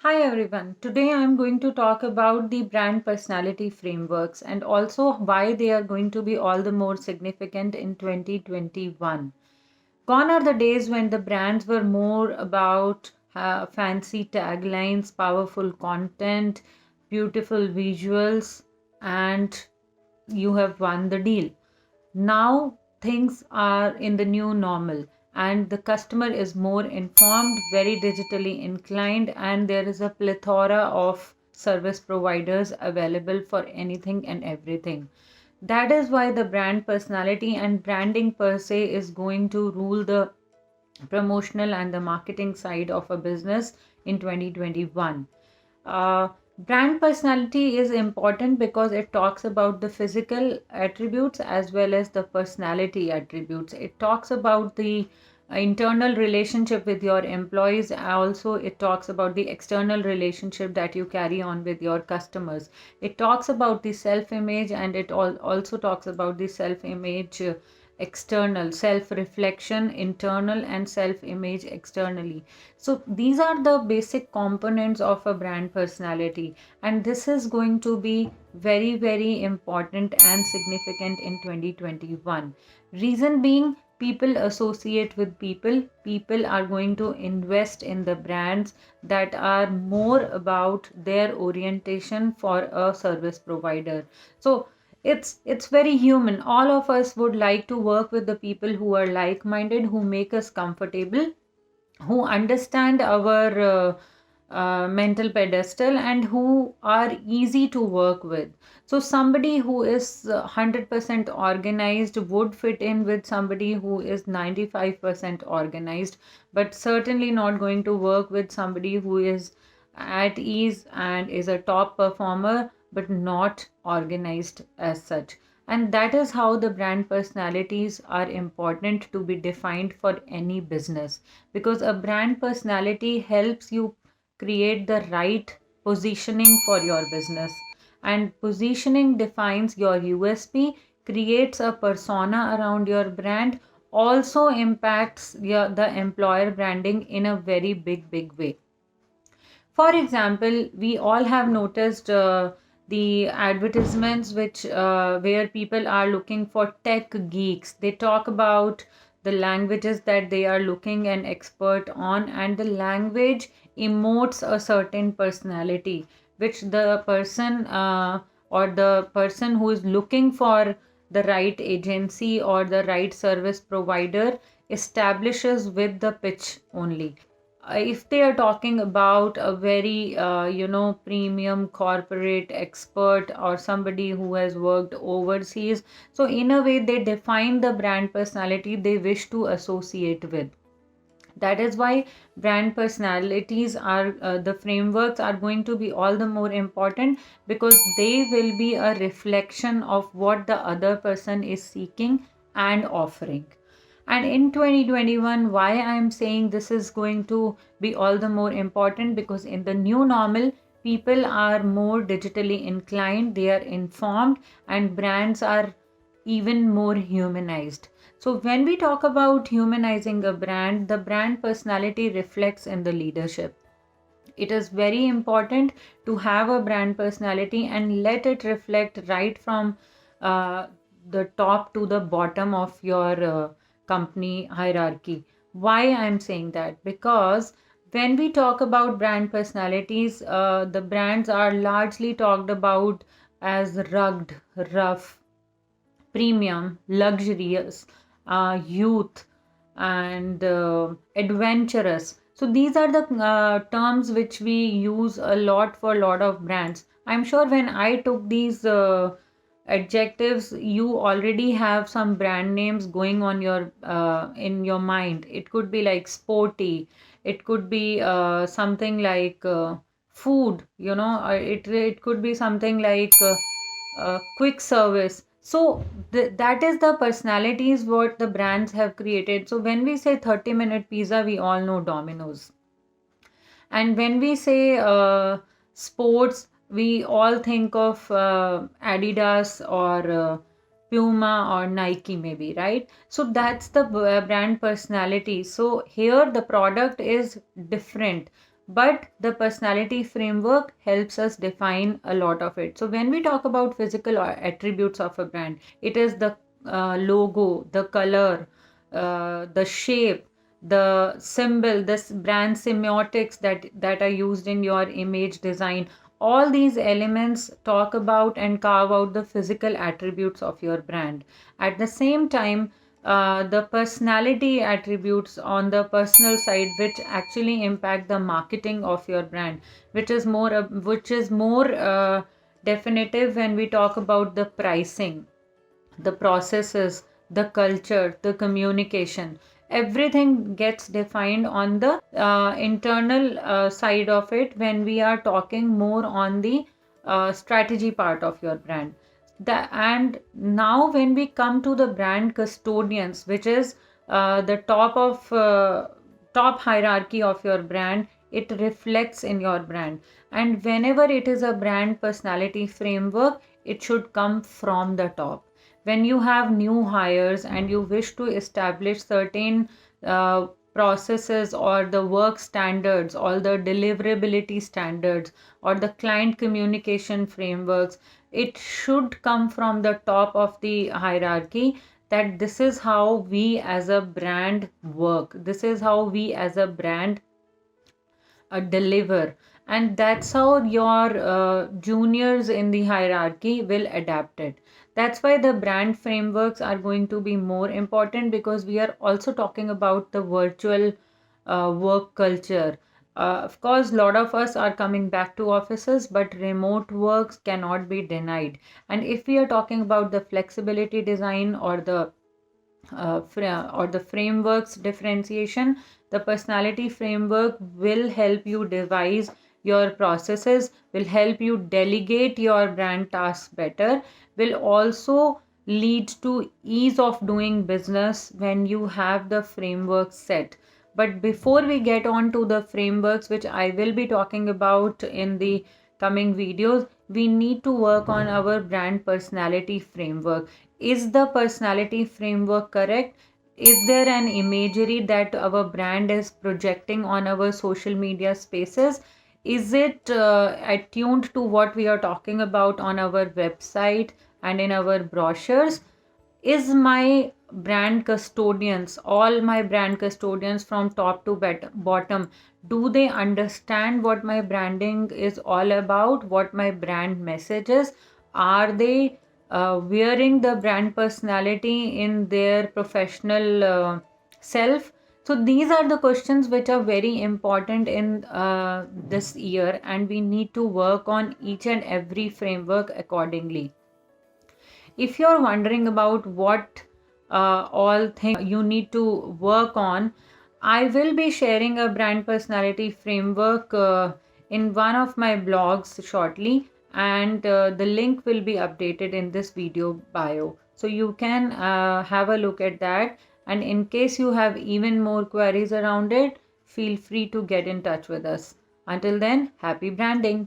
Hi everyone. Today I'm going to talk about the brand personality frameworks and also why they are going to be all the more significant in 2021. Gone are the days when the brands were more about fancy taglines, powerful content, beautiful visuals, and you have won the deal. Now things are in the new normal and the customer is more informed, very digitally inclined, and there is a plethora of service providers available for anything and everything. That is why the brand personality and branding per se is going to rule the promotional and the marketing side of a business in 2021. Uh, Brand personality is important because it talks about the physical attributes as well as the personality attributes. It talks about the internal relationship with your employees. Also, it talks about the external relationship that you carry on with your customers. It talks about the self image and it also talks about the self image external, self reflection internal, and self image externally. So these are the basic components of a brand personality, and this is going to be very, very important and significant in 2021. Reason being, people associate with people. People are going to invest in the brands that are more about their orientation for a service provider. So it's very human. All of us would like to work with the people who are like minded, who make us comfortable, who understand our mental pedestal, and who are easy to work with. So somebody who is 100% organized would fit in with somebody who is 95% organized, but certainly not going to work with somebody who is at ease and is a top performer but not organized as such. And that is how the brand personalities are important to be defined for any business, because a brand personality helps you create the right positioning for your business, and positioning defines your USP, creates a persona around your brand, also impacts the employer branding in a very big way. For example, we all have noticed the advertisements which where people are looking for tech geeks. They talk about the languages that they are looking an expert on, and the language emotes a certain personality, which the person or the person who is looking for the right agency or the right service provider establishes with the pitch only. If they are talking about a very premium corporate expert or somebody who has worked overseas, so in a way they define the brand personality they wish to associate with. That is why brand personalities are the frameworks are going to be all the more important, because they will be a reflection of what the other person is seeking and offering. And in 2021, why I am saying this is going to be all the more important, because in the new normal, people are more digitally inclined, they are informed, and brands are even more humanized. So, when we talk about humanizing a brand, the brand personality reflects in the leadership. It is very important to have a brand personality and let it reflect right from uh, the top to the bottom of your company hierarchy. Why I'm saying that? Because when we talk about brand personalities, the brands are largely talked about as rugged, rough, premium, luxurious, youth, and adventurous. So these are the terms which we use a lot for a lot of brands. I'm sure when I took these adjectives, you already have some brand names going on your in your mind. It could be like sporty. It could be something like food. It could be something like quick service. So that is the personalities what the brands have created. So when we say 30-minute pizza, we all know Domino's. And when we say sports, we all think of Adidas or Puma or Nike, maybe, right? So that's the brand personality. So here the product is different, but the personality framework helps us define a lot of it. So when we talk about physical attributes of a brand, it is the logo, the color, the shape, the symbol, this brand semiotics that are used in your image design. All these elements talk about and carve out the physical attributes of your brand. At the same time, the personality attributes on the personal side, which actually impact the marketing of your brand, which is more definitive when we talk about the pricing, the processes, the culture, the communication. Everything gets defined on the internal side of it when we are talking more on the strategy part of your brand. And now, when we come to the brand custodians, which is the top hierarchy of your brand, it reflects in your brand. And whenever it is a brand personality framework, it should come from the top. When you have new hires and you wish to establish certain uh, processes or the work standards or the deliverability standards or the client communication frameworks, it should come from the top of the hierarchy, that this is how we as a brand work, this is how we as a brand deliver, and that's how your juniors in the hierarchy will adapt it. That's why the brand frameworks are going to be more important, because we are also talking about the virtual work culture. Of course, a lot of us are coming back to offices, but remote works cannot be denied. And if we are talking about the flexibility design or the frameworks differentiation, the personality framework will help you devise your processes, will help you delegate your brand tasks better, will also lead to ease of doing business when you have the framework set. But before we get on to the frameworks, which I will be talking about in the coming videos, we need to work on our brand personality framework. Is the personality framework correct? Is there an imagery that our brand is projecting on our social media spaces? Is it attuned to what we are talking about on our website and in our brochures? Is my brand custodians, all my brand custodians from top to bottom, do they understand what my branding is all about, what my brand message is? Are they wearing the brand personality in their professional self? So these are the questions which are very important in this year, and we need to work on each and every framework accordingly. If you're wondering about what all things you need to work on, I will be sharing a brand personality framework in one of my blogs shortly, and the link will be updated in this video bio. So you can have a look at that. And in case you have even more queries around it, feel free to get in touch with us. Until then, happy branding.